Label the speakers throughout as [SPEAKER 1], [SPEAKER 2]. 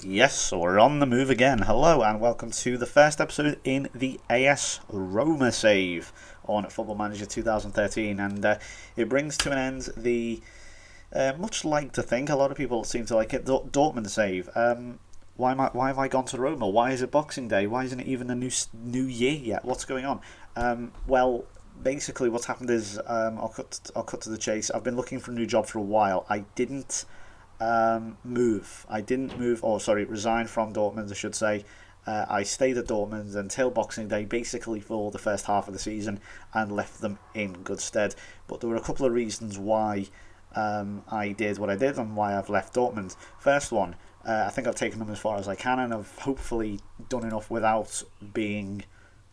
[SPEAKER 1] Yes, so we're on the move again. Hello and welcome to the first episode in the AS Roma save on Football Manager 2013, and it brings to an end the much liked to think, a lot of people seem to like it, Dortmund save. Why have I gone to Roma? Why is it Boxing Day? Why isn't it even a new year yet? What's going on? Well, basically what's happened is I'll cut to the chase. I've been looking for a new job for a while. I didn't move. I didn't move, or sorry, resign from Dortmund, I should say. I stayed at Dortmund until Boxing Day, basically for the first half of the season, and left them in good stead. But there were a couple of reasons why I did what I did and why I've left Dortmund. First one, I think I've taken them as far as I can, and I've hopefully done enough without being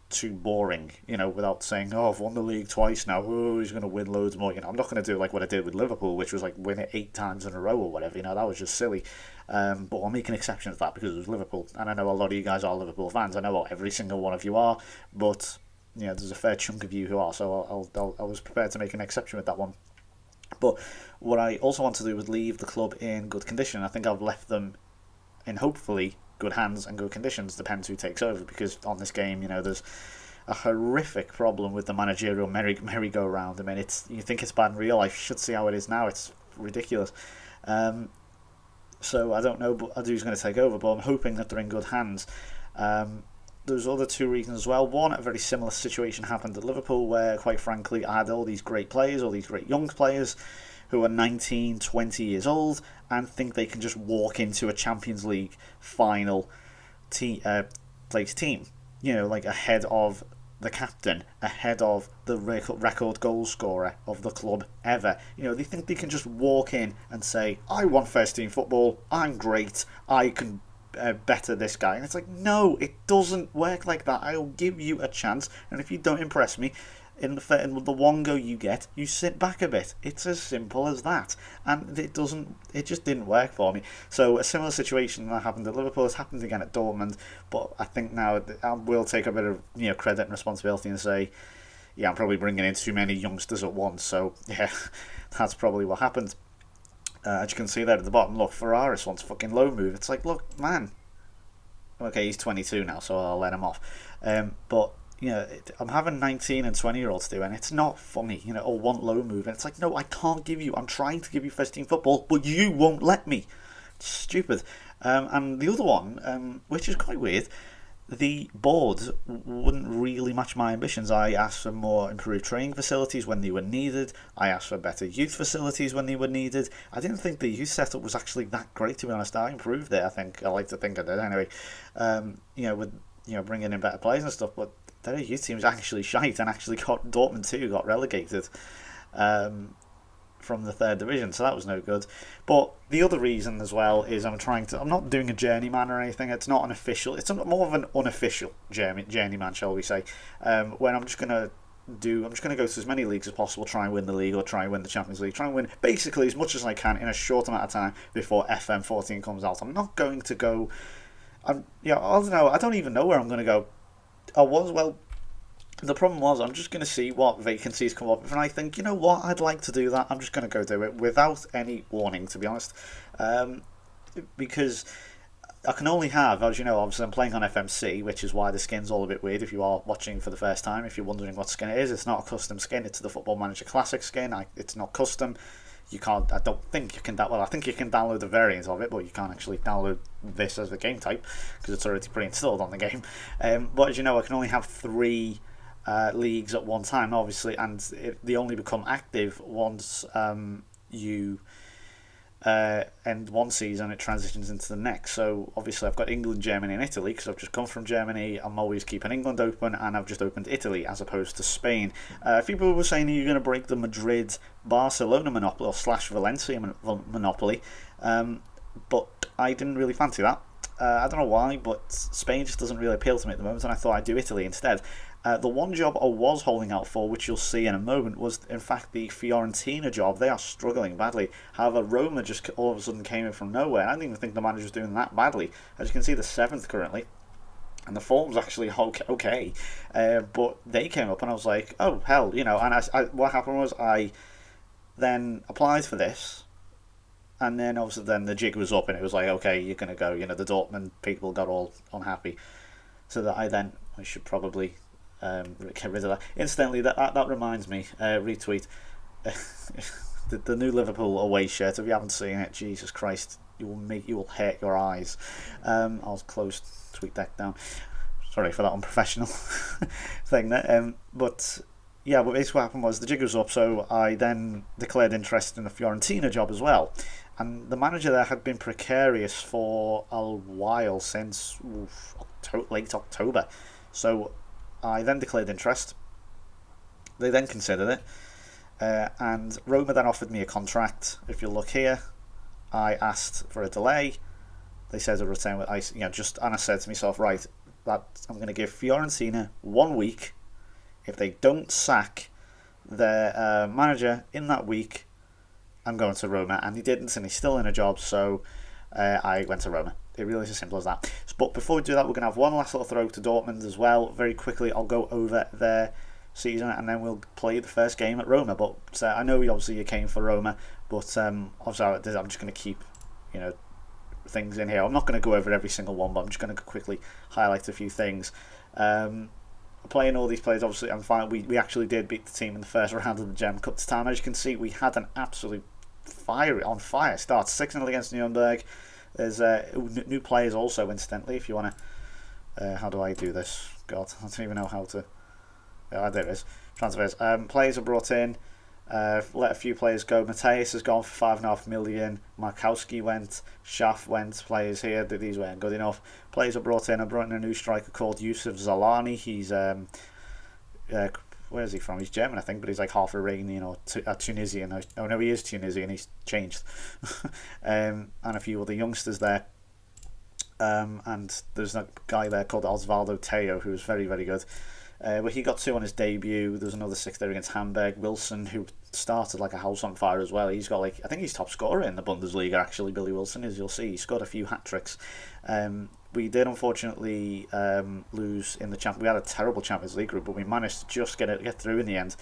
[SPEAKER 1] too boring, without saying, oh, I've won the league twice now, oh, he's going to win loads more. I'm not going to do like what I did with Liverpool, which was like win it 8 times in a row or whatever. That was just silly. But I'll make an exception of that because it was Liverpool, and I know a lot of you guys are Liverpool fans. I know every single one of you are, but there's a fair chunk of you who are, so I was prepared to make an exception with that one. But what I also want to do was leave the club in good condition. I think I've left them in hopefully good hands and good conditions, depends who takes over, because on this game, there's a horrific problem with the managerial merry-go-round. I mean, you think it's bad in real life, you should see how it is now. It's ridiculous. So I don't know who's going to take over, but I'm hoping that they're in good hands. There's other two reasons as well. One, a very similar situation happened at Liverpool, where quite frankly I had all these great players, all these great young players who are 19, 20 years old and think they can just walk into a Champions League final place team, like ahead of the captain, ahead of the record goal scorer of the club ever. They think they can just walk in and say, I want first team football, I'm great, I can better this guy. And it's like, no, it doesn't work like that. I'll give you a chance, and if you don't impress me in the one go you get, you sit back a bit. It's as simple as that, and it just didn't work for me. So a similar situation that happened at Liverpool has happened again at Dortmund, but I think now I will take a bit of credit and responsibility and say, yeah, I'm probably bringing in too many youngsters at once. So yeah, that's probably what happened. As you can see there at the bottom, look, Ferraris wants fucking low move. It's like, look, man. Okay, he's 22 now, so I'll let him off. But I'm having 19 and 20-year-olds do, and it's not funny, or want low move. And it's like, no, I can't give you. I'm trying to give you first team football, but you won't let me. It's stupid. And the other one, which is quite weird, the board wouldn't really match my ambitions. I asked for more improved training facilities when they were needed. I asked for better youth facilities when they were needed. I didn't think the youth setup was actually that great, to be honest. I improved it, I think. I like to think I did anyway. With bringing in better players and stuff, but their youth team's actually shite, and actually Dortmund too got relegated from the third division, so that was no good. But the other reason as well is I'm not doing a journeyman or anything. It's not an official. It's more of an unofficial journeyman, shall we say? When I'm just gonna go to as many leagues as possible, try and win the league or try and win the Champions League, try and win basically as much as I can in a short amount of time before FM14 comes out. I'm not going to go. I don't know. I don't even know where I'm going to go. The problem was, I'm just going to see what vacancies come up, and I think, what, I'd like to do that. I'm just going to go do it without any warning, to be honest, because I can only have, as you know, obviously I'm playing on FMC, which is why the skin's all a bit weird if you are watching for the first time. If you're wondering what skin it is, it's not a custom skin, it's the Football Manager Classic skin. It's not custom. You can't. I don't think you can. I think you can download the variant of it, but you can't actually download this as the game type because it's already pre-installed on the game. But as you know, I can only have 3 leagues at one time, obviously, and they only become active once you end one season, it transitions into the next. So obviously I've got England, Germany and Italy because I've just come from Germany. I'm always keeping England open, and I've just opened Italy as opposed to Spain. A few people were saying you're going to break the Madrid Barcelona monopoly or / Valencia monopoly, but I didn't really fancy that. I don't know why, but Spain just doesn't really appeal to me at the moment, and I thought I'd do Italy instead. The one job I was holding out for, which you'll see in a moment, was in fact the Fiorentina job. They are struggling badly. However, Roma just all of a sudden came in from nowhere. I didn't even think the manager was doing that badly. As you can see, they're 7th currently, and the form's actually okay. But they came up, and I was like, oh hell, And what happened was I then applied for this. And then obviously then the jig was up and it was like, okay, you're going to go. The Dortmund people got all unhappy. So that I should probably get rid of that. Incidentally, that reminds me, retweet, the new Liverpool away shirt. If you haven't seen it, Jesus Christ, you will hurt your eyes. I'll close tweet deck down. Sorry for that unprofessional thing there. But yeah, what basically happened was the jig was up, so I then declared interest in the Fiorentina job as well. And the manager there had been precarious for a while, since late October. So I then declared interest. They then considered it. And Roma then offered me a contract. If you look here, I asked for a delay. They said a return with ice. And I said to myself, right, that I'm going to give Fiorentina 1 week. If they don't sack their manager in that week, I'm going to Roma. And he didn't, and he's still in a job, so I went to Roma. It really is as simple as that. But before we do that, we're going to have one last little throw to Dortmund as well. Very quickly, I'll go over their season, and then we'll play the first game at Roma. But I know you came for Roma, but obviously I'm just going to keep things in here. I'm not going to go over every single one, but I'm just going to quickly highlight a few things. Playing all these players, obviously, I'm fine. We actually did beat the team in the first round of the German Cup this time. As you can see, we had an absolute on fire start. 6-0 against Nuremberg. There's new players also, incidentally, if you want to... how do I do this? God, I don't even know how to... there it is. Transfers. Players are brought in. Let a few players go. Mateus has gone for 5.5 million. Markowski went. Schaff went. Players here. These weren't good enough. Players are brought in. I brought in a new striker called Yusuf Zalani. He's where is he from? He's German, I think, but he's like half Iranian or Tunisian. Oh no, he is Tunisian. He's changed. And a few other youngsters there. And there's a guy there called Osvaldo Teo, who's very, very good. But he got 2 on his debut. There's another 6 there against Hamburg. Wilson, who started like a house on fire as well. He's got I think he's top scorer in the Bundesliga, actually, Billy Wilson, as you'll see. He scored a few hat-tricks. We did unfortunately lose in the Champions. We had a terrible Champions League group, but we managed to just get through in the end.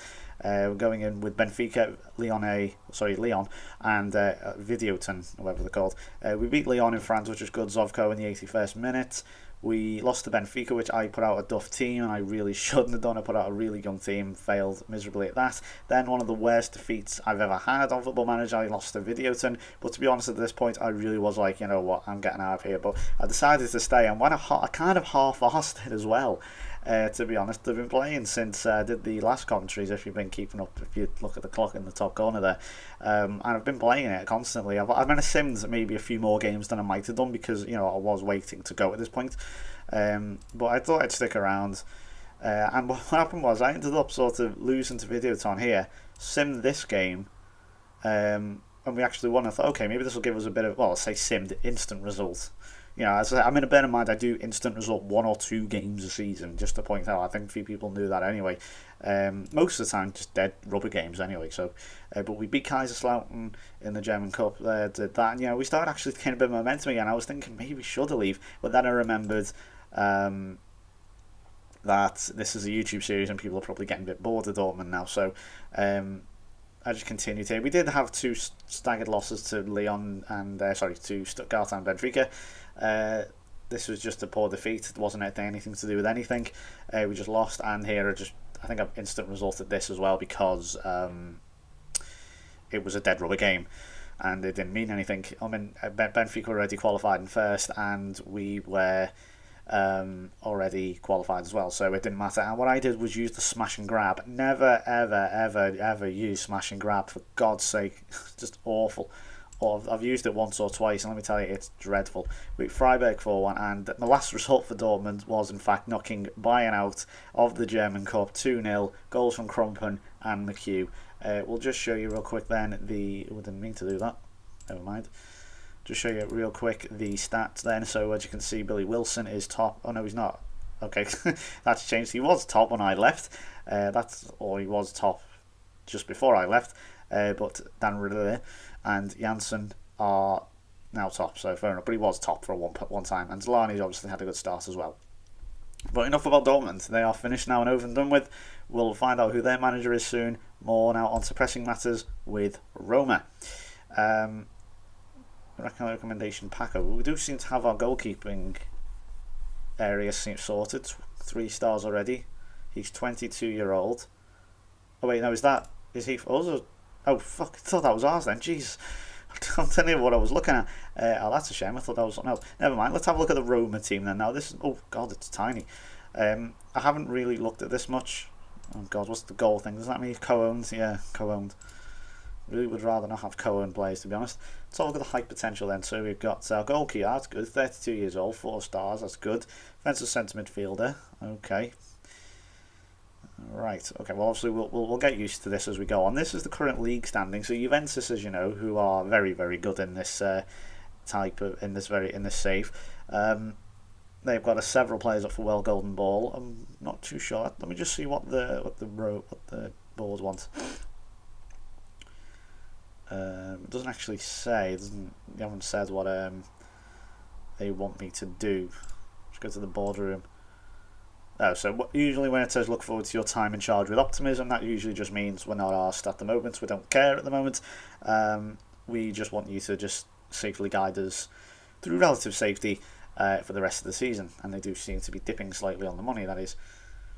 [SPEAKER 1] We're going in with Benfica, Lyon, and Videoton, whatever they're called. We beat Lyon in France, which was good. Zovko in the 81st minute. We lost to Benfica, which I put out a duff team, and I really shouldn't have done. I put out a really young team, failed miserably at that. Then one of the worst defeats I've ever had on Football Manager, I lost to Videoton. But to be honest, at this point, I really was like, you know what, I'm getting out of here. But I decided to stay, and I kind of half-arsed it as well. To be honest, I've been playing since I did the last commentaries, if you've been keeping up, if you look at the clock in the top corner there. And I've been playing it constantly. I've been simmed maybe a few more games than I might have done, because I was waiting to go at this point. But I thought I'd stick around. And what happened was I ended up sort of losing to Videoton here, simmed this game, and we actually won. I thought, okay, maybe this will give us a bit of, I'll say simmed, instant result. As I mean, bear in mind, I do instant result 1 or 2 games a season, just to point out. I think a few people knew that anyway. Most of the time, just dead rubber games anyway. So, but we beat Kaiserslautern in the German Cup. Did that, and we started actually getting a bit of momentum again. I was thinking maybe we should have leave, but then I remembered that this is a YouTube series and people are probably getting a bit bored of Dortmund now. So, I just continued here. We did have 2 staggered losses to Lyon and to Stuttgart and Benfica. This was just a poor defeat. It wasn't anything to do with anything. We just lost, and here I think I've instant resulted this as well, because it was a dead rubber game and it didn't mean anything. I mean, Benfica already qualified in first, and we were already qualified as well, so it didn't matter. And what I did was use the smash and grab. Never ever use smash and grab, for God's sake. Just awful. I've used it once or twice, and let me tell you, it's dreadful. We beat Freiburg 4-1, and the last result for Dortmund was in fact knocking Bayern out of the German Cup 2-0, goals from Krumpen and McHugh. We'll just show you real quick then we didn't mean to do that, never mind. Just show you real quick the stats then. So as you can see, Billy Wilson is top. Oh no, he's not. Okay, that's changed. He was top when I left. He was top just before I left. But Dan Riddler and Janssen are now top, so fair enough. But he was top for one time, and Zalani's obviously had a good start as well. But enough about Dortmund. They are finished now and over and done with. We'll find out who their manager is soon. More now on to pressing matters with Roma. recommendation Paco. We do seem to have our goalkeeping area sorted. 3 stars already. He's 22-year-old. Oh wait, no, is he also? Oh fuck! I thought that was ours then. Jeez, I'm telling you what I was looking at. Oh, that's a shame. I thought that was no. Never mind. Let's have a look at the Roma team then. Now this is, oh god, it's tiny. I haven't really looked at this much. Oh god, what's the goal thing? Does that mean co-owned? Yeah, co-owned. Really would rather not have co-owned players, to be honest. Let's have a look at the height potential then. So we've got our goalkeeper, that's good. 32 years old, 4 stars, that's good. Defensive centre midfielder, okay. Right, okay, well obviously we'll get used to this as we go on. This is the current league standing. So Juventus, as you know, who are very, very good in this in this save. They've got several players up for World Golden Ball. I'm not too sure. Let me just see what the board wants. It doesn't actually say. They haven't said what they want me to do. Let's go to the boardroom. Oh, so usually when it says look forward to your time in charge with optimism, that usually just means we're not asked at the moment. We don't care at the moment. We just want you to just safely guide us through relative safety for the rest of the season. And they do seem to be dipping slightly on the money. That is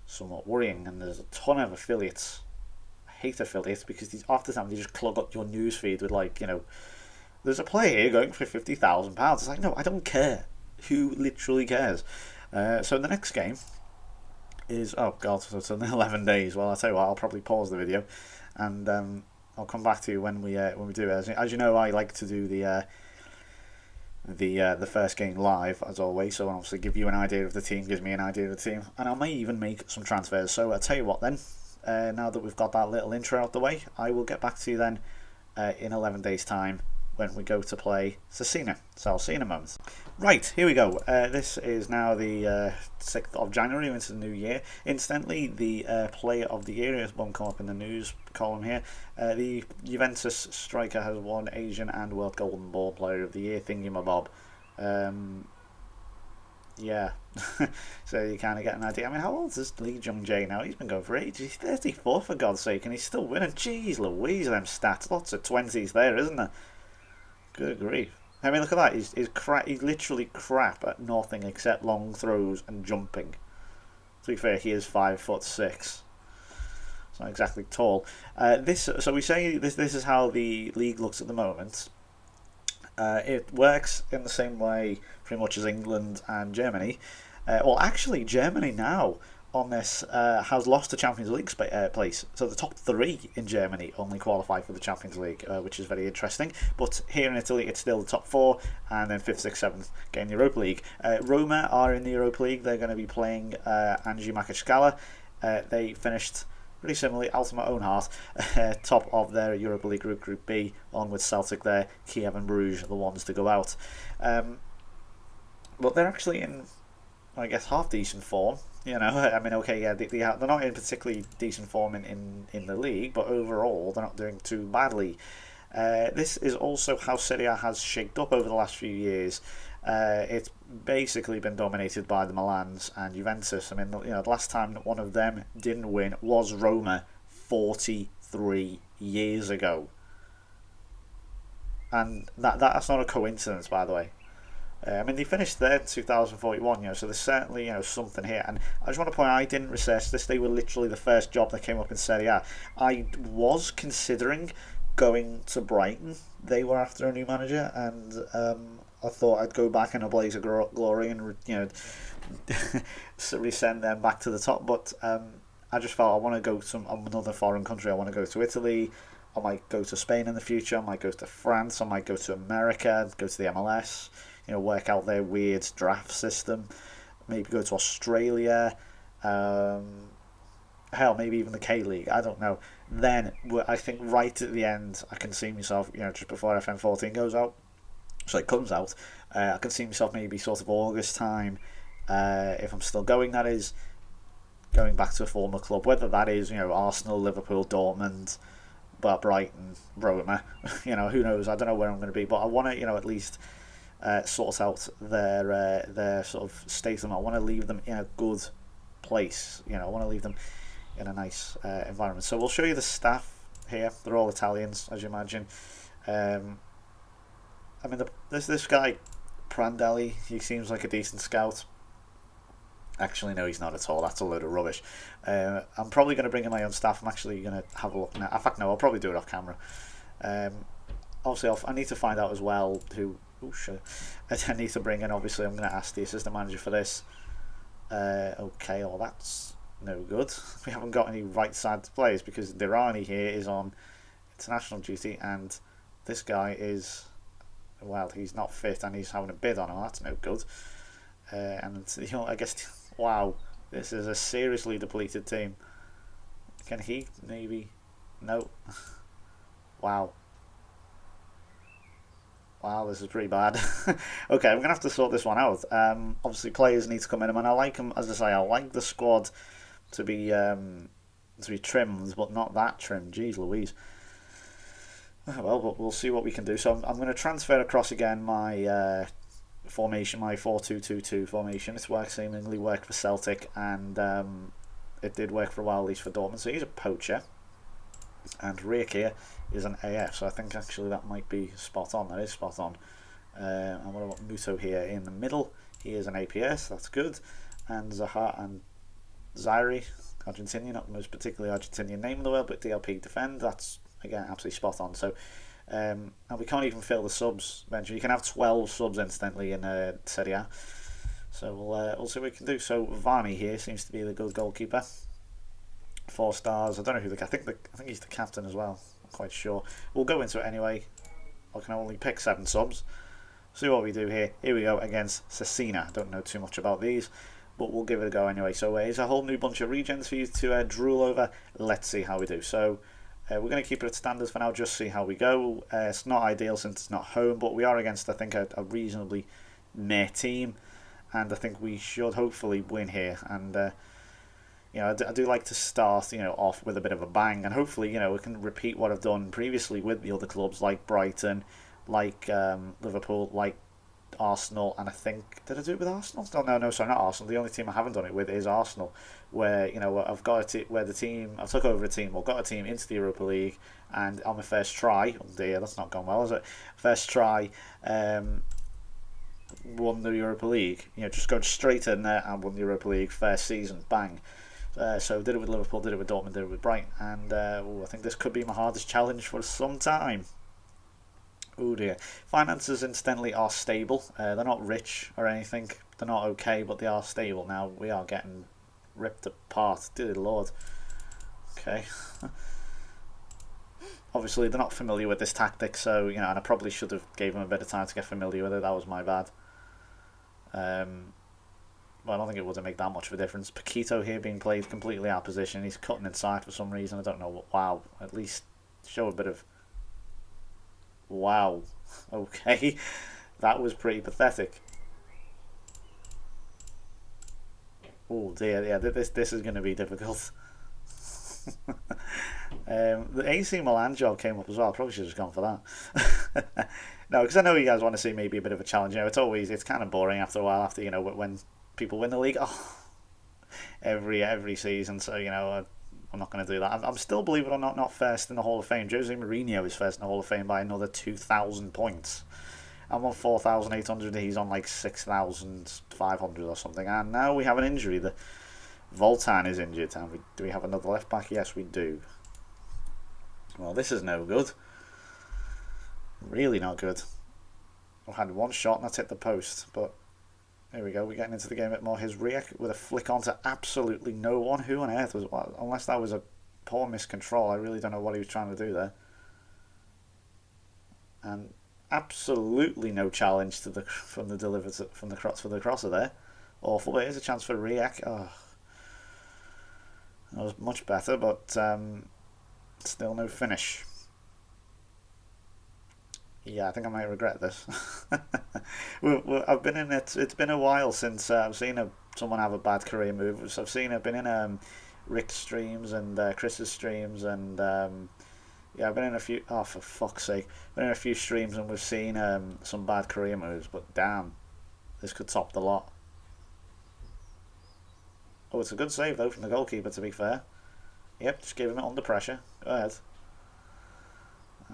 [SPEAKER 1] somewhat worrying. And there's a ton of affiliates. Hate affiliates because after time they just clog up your news feed with there's a player here going for £50,000. It's like, no, I don't care. Who literally cares? So the next game is, oh god, so it's in 11 days. Well, I'll tell you what, I'll probably pause the video and I'll come back to you when we do it. As you know, I like to do the first game live as always, so I'll obviously give you an idea of the team, gives me an idea of the team, and I may even make some transfers. So I'll tell you what then. Now that we've got that little intro out the way, I will get back to you then in 11 days time when we go to play Cesena. So I'll see you in a moment. Right, here we go. This is now the 6th of January into the new year. Incidentally, the player of the year won't come up in the news column here. The Juventus striker has won Asian and World Golden Ball Player of the Year thingamabob. Yeah, so you kind of get an idea. I mean, how old is Lee Jung-jae now? He's been going for ages. He's 34 for God's sake, and he's still winning. Jeez Louise, them stats. Lots of 20s there, isn't there? Good grief. I mean, look at that. He's literally crap at nothing except long throws and jumping. To be fair, he is 5'6". It's not exactly tall. So we say this is how the league looks at the moment. It works in the same way pretty much as England and Germany. Well, actually, Germany now on this has lost the Champions League place. So the top 3 in Germany only qualify for the Champions League, which is very interesting. But here in Italy, it's still the top 4, and then 5th, 6th, 7th get in the Europa League. Roma are in the Europa League. They're going to be playing Anji Makashkala. They finished pretty similarly, Ultima Own Heart, top of their Europa League Group B, along with Celtic there, Kiev and Bruges are the ones to go out. But they're actually in, I guess, half decent form. You know, I mean, okay, yeah, they're not in particularly decent form in the league, but overall they're not doing too badly. This is also how Serie A has shaped up over the last few years. It's basically been dominated by the Milans and Juventus. I mean, the last time one of them didn't win was Roma 43 years ago. And that's not a coincidence, by the way. I mean, they finished there in 2041, so there's certainly, something here. And I just want to point out, I didn't research this. They were literally the first job that came up in Serie A. I was considering going to Brighton. They were after a new manager, and I thought I'd go back in a blaze of glory and, resend them back to the top. But I just felt I want to go to another foreign country. I want to go to Italy. I might go to Spain in the future. I might go to France. I might go to America, go to the MLS. Work out their weird draft system. Maybe go to Australia. Hell, maybe even the K-League. I don't know. Then, I think right at the end, I can see myself, just before FM14 goes out. So it comes out. I can see myself maybe sort of August time, if I'm still going, that is, going back to a former club. Whether that is, Arsenal, Liverpool, Dortmund, but Brighton, Roma. Who knows? I don't know where I'm going to be. But I want to, at least... sort out their sort of state of them. I want to leave them in a good place. I want to leave them in a nice environment. So we'll show you the staff here. They're all Italians, as you imagine. I mean, this guy, Prandelli, he seems like a decent scout. Actually, no, he's not at all. That's a load of rubbish. I'm probably going to bring in my own staff. I'm actually going to have a look now. In fact, no, I'll probably do it off camera. Obviously, I need to find out as well who... Oh, shit. I need to bring in, obviously, I'm going to ask the assistant manager for this. Okay, well, that's no good. We haven't got any right-side players because Dirani here is on international duty, and this guy is... Well, he's not fit, and he's having a bid on him. That's no good. And, I guess... Wow, this is a seriously depleted team. Can he maybe... No. Wow. Wow, this is pretty bad. Okay, I'm going to have to sort this one out. Obviously, players need to come in, and I like them, as I say, I like the squad to be trimmed, but not that trimmed. Jeez Louise. Well, but we'll see what we can do. So I'm going to transfer across again my formation, my 4-2-2-2 formation. It's seemingly worked for Celtic, and it did work for a while, at least for Dortmund. So he's a poacher. And Riek here is an AF, so I think actually that might be spot on. That is spot on. And what about Muto here in the middle? He is an APS, that's good. And Zaha and Zaire, Argentinian, not the most particularly Argentinian name in the world, but DLP defend, that's again absolutely spot on. So, and we can't even fill the subs bench. You can have 12 subs instantly in Serie A. So we'll see what we can do. So Varney here seems to be the good goalkeeper. 4 stars. I don't know who I think he's the captain as well. I'm quite sure. We'll go into it anyway. I can only pick 7 subs. See what we do here. Here we go against Cecina. I don't know too much about these, but we'll give it a go anyway. So here's a whole new bunch of regions for you to drool over. Let's see how we do. So we're going to keep it at standards for now. Just see how we go. It's not ideal since it's not home, but we are against, I think, a reasonably meh team, and I think we should hopefully win here. And I do like to start, off with a bit of a bang, and hopefully, we can repeat what I've done previously with the other clubs like Brighton, like Liverpool, like Arsenal, and I think, did I do it with Arsenal? No, sorry, not Arsenal. The only team I haven't done it with is Arsenal, where, I've got where the team, I took over a team, or got a team into the Europa League, and on my first try, oh dear, that's not gone well, is it? First try, won the Europa League, just going straight in there and won the Europa League first season, bang. So did it with Liverpool, did it with Dortmund, did it with Brighton, and I think this could be my hardest challenge for some time. Oh dear. Finances incidentally are stable. They're not rich or anything. They're not okay, but they are stable now. We are getting ripped apart. Dear Lord. Okay. Obviously they're not familiar with this tactic, so and I probably should have gave them a bit of time to get familiar with it. That was my bad. Well, I don't think it would make that much of a difference. Paquito here being played completely out of position. He's cutting inside for some reason. I don't know what. Wow. At least show a bit of... Wow. Okay. That was pretty pathetic. Oh dear. Yeah, this is going to be difficult. The AC Milan job came up as well. I probably should have gone for that. No, because I know you guys want to see maybe a bit of a challenge. It's kind of boring after a while. After when people win the league, every season. So I'm not going to do that. I'm still, believe it or not first in the Hall of Fame. Jose Mourinho is first in the Hall of Fame by another 2,000 points. I'm on 4,800. He's on like 6,500 or something. And now we have an injury. The Voltan is injured. And do we have another left back? Yes, we do. Well, this is no good. Really not good. I've had one shot and that's hit the post, but here we go. We're getting into the game a bit more. Here's Riek with a flick onto absolutely no one. Who on earth was... Well, unless that was a poor miscontrol, I really don't know what he was trying to do there. And absolutely no challenge to from the crosser there. Awful. Here's a chance for Riek. Oh, that was much better, but still no finish. Yeah, I think I might regret this. I've been in it. It's been a while since I've seen someone have a bad career move. So I've been in Rick's streams and Chris's streams, and yeah, I've been in a few. Oh, for fuck's sake! Been in a few streams and we've seen some bad career moves. But damn, this could top the lot. Oh, it's a good save though from the goalkeeper. To be fair, yep, just gave him it under pressure. Go ahead.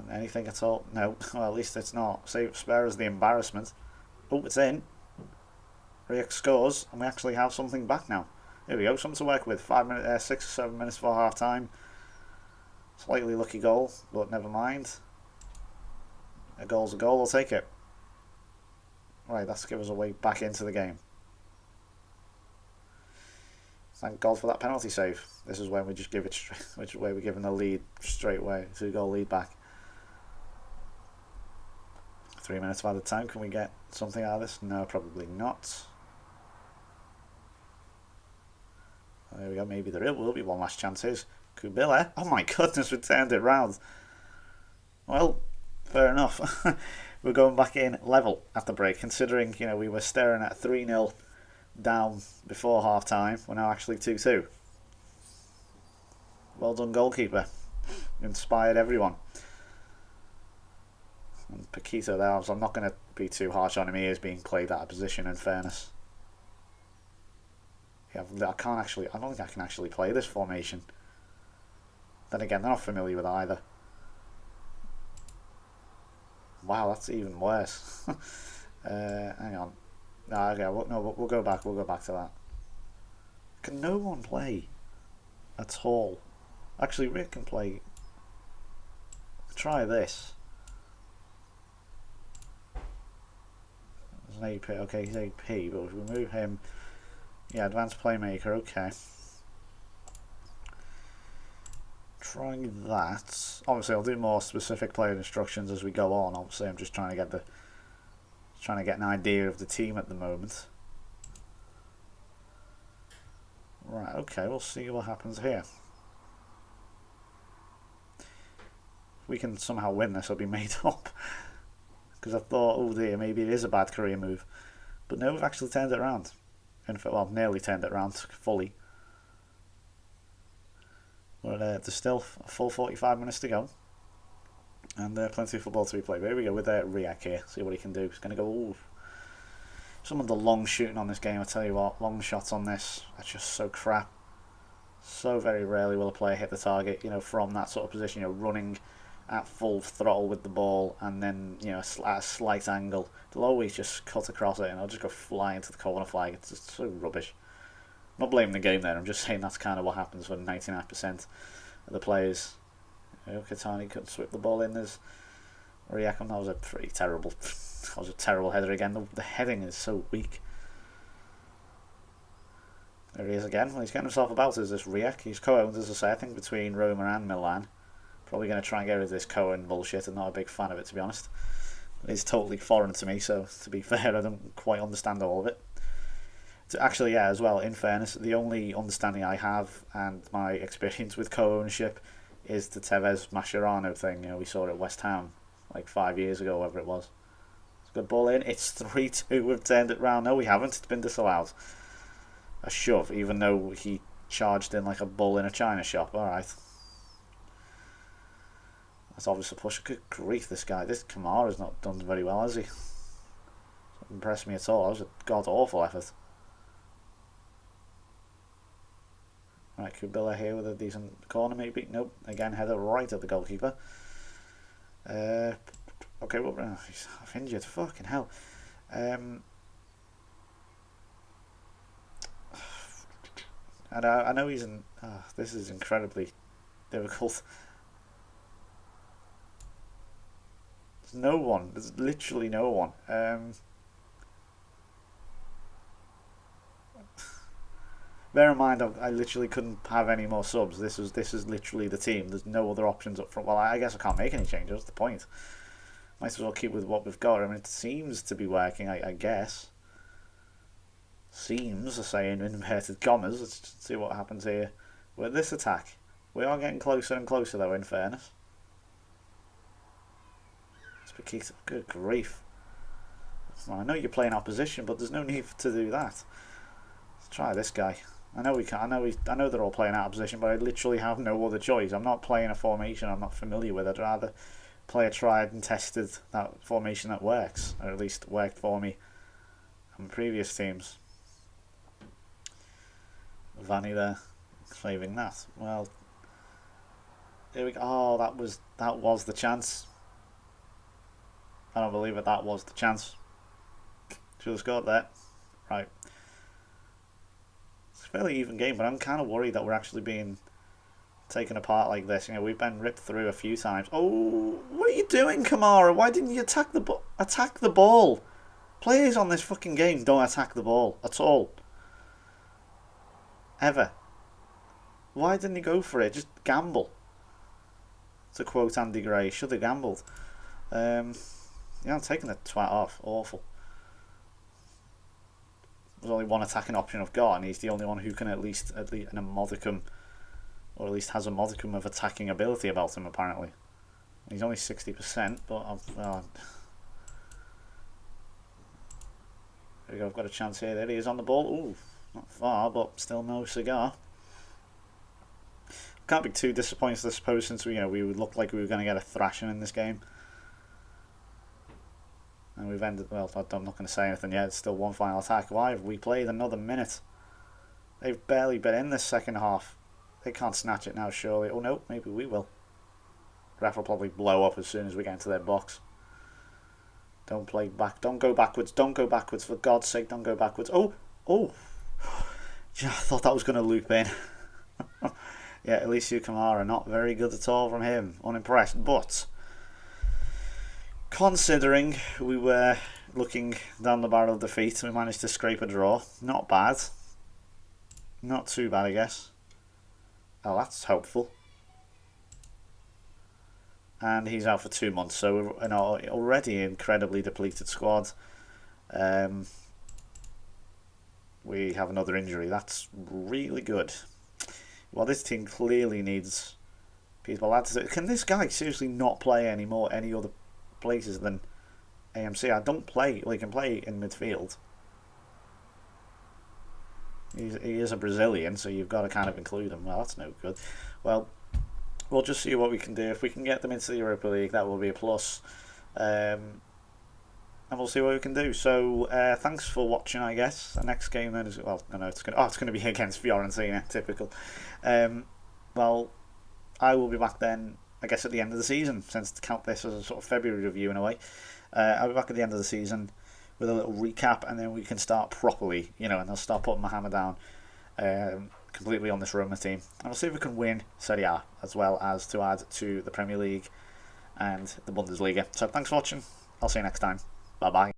[SPEAKER 1] Anything at all? No. Well, at least it's not. Spare us the embarrassment. Oh, it's in. Riek scores, and we actually have something back now. Here we go, something to work with. 6 or 7 minutes before half time. Slightly lucky goal, but never mind. A goal's a goal, I'll take it. Right, that's give us a way back into the game. Thank God for that penalty save. This is when we just give it straight, which way we're giving the lead straight away. 2-goal lead back. 3 minutes by the time. Can we get something out of this? No, probably not. There we go. Maybe there will be one last chance. Here's Kubila. Oh my goodness, we turned it round. Well, fair enough. We're going back in level at the break, considering we were staring at 3-0 down before half time. We're now actually 2-2. Well done, goalkeeper. Inspired everyone. And Paquito there, so I'm not going to be too harsh on him. He is being played out of position, in fairness. Yeah, I don't think I can actually play this formation. Then again, they're not familiar with either. Wow, that's even worse. Hang on. No, okay, we'll go back. We'll go back to that. Can no one play at all? Actually, Rick can play. Try this. There's an AP. Okay, he's AP, but if we move him, yeah, advanced playmaker. Okay. Trying that. Obviously, I'll do more specific player instructions as we go on. Obviously, I'm just trying to get an idea of the team at the moment. Right. Okay. We'll see what happens here. If we can somehow win this, I'll be made up. Because I thought, oh dear, maybe it is a bad career move, but no, we've actually turned it around. Well, nearly turned it around fully. But there's still a full 45 minutes to go. And plenty of football to be played. Here we go with Riak here. See what he can do. He's going to go, ooh. Some of the long shooting on this game, I tell you what. Long shots on this are just so crap. So very rarely will a player hit the target, from that sort of position, running at full throttle with the ball, and then, at a slight angle. They'll always just cut across it, and I'll just go flying to the corner flag. It's just so rubbish. I'm not blaming the game there, I'm just saying that's kind of what happens when 99% of the players. Katani couldn't sweep the ball in. There's Riakum. That was a pretty terrible. That was a terrible header again. The heading is so weak. There he is again. Well, he's getting himself about as this Riak. He's co-owned, as I say, I think between Roma and Milan. Probably going to try and get rid of this Cohen bullshit. I'm not a big fan of it, to be honest. It's totally foreign to me, so to be fair, I don't quite understand all of it. Actually, yeah, as well, in fairness, the only understanding I have and my experience with co-ownership is the Tevez Mascherano thing. We saw it at West Ham like 5 years ago, whatever it was. It's a good ball in. It's 3-2. We've turned it round. No, we haven't. It's been disallowed. A shove, even though he charged in like a bull in a china shop. Alright. That's obviously a push. Good grief, this Kamara's not done very well, has he? Doesn't impress me at all. That was a god-awful effort. Right, Kubila here with a decent corner, maybe. Nope. Again, header right at the goalkeeper. Okay, well, he's half injured. Fucking hell. I know he's in. This is incredibly difficult. There's no one. There's literally no one. Bear in mind, I literally couldn't have any more subs. This is literally the team. There's no other options up front. Well, I guess I can't make any changes. What's the point? Might as well keep with what we've got. I mean, it seems to be working, I guess. Seems, I say in inverted commas. Let's see what happens here with this attack. We are getting closer and closer, though, in fairness. It's Paquito. Good grief. Well, I know you're playing opposition, but there's no need to do that. Let's try this guy. I know we can. I know they're all playing out of position, but I literally have no other choice. I'm not playing a formation I'm not familiar with. I'd rather play a tried and tested that formation that works, or at least worked for me on previous teams. Vanny there, saving that. Well, here we go. Oh, that was the chance. I don't believe it. That was the chance. Should have scored there. Right. It's a fairly even game, but I'm kind of worried that we're actually being taken apart like this. You know, we've been ripped through a few times. Oh, what are you doing, Kamara? Why didn't you attack the ball? Players on this fucking game don't attack the ball at all. Ever. Why didn't he go for it? Just gamble. To quote Andy Gray, should have gambled. Yeah, I'm taking the twat off. Awful. There's only one attacking option I've got, and he's the only one who can at least in a modicum, or at least has a modicum of attacking ability about him, apparently. He's only 60%, but there we go, I've got a chance here. There he is on the ball. Ooh, not far, but still no cigar. Can't be too disappointed, I suppose, since we would look like we were going to get a thrashing in this game. And we've ended, well, I'm not going to say anything yet, it's still one final attack. Why have we played another minute? They've barely been in this second half. They can't snatch it now, surely. Oh no, maybe we will. Ref will probably blow up as soon as we get into their box. Don't play back, don't go backwards, don't go backwards, for God's sake, don't go backwards. Oh! Yeah, I thought that was going to loop in. Yeah, Alicia Kamara, not very good at all from him. Unimpressed, but considering we were looking down the barrel of defeat, we managed to scrape a draw. Not bad. Not too bad, I guess. Oh, that's hopeful. And he's out for 2 months, so we're in our already incredibly depleted squad. We have another injury. That's really good. Well, this team clearly needs people. Can this guy seriously not play any other places than AMC? I don't play. Well, he can play in midfield. He is a Brazilian, so you've got to kind of include him. Well, that's no good. Well, we'll just see what we can do. If we can get them into the Europa League, that will be a plus. And we'll see what we can do. So thanks for watching, I guess. The next game then is, well, no, it's going to be against Fiorentina, typical. Well, I will be back then, I guess, at the end of the season, since to count this as a sort of February review in a way. I'll be back at the end of the season with a little recap, and then we can start properly, and I'll start putting my hammer down completely on this Roma team. And we'll see if we can win Serie A, as well as to add to the Premier League and the Bundesliga. So thanks for watching. I'll see you next time. Bye-bye.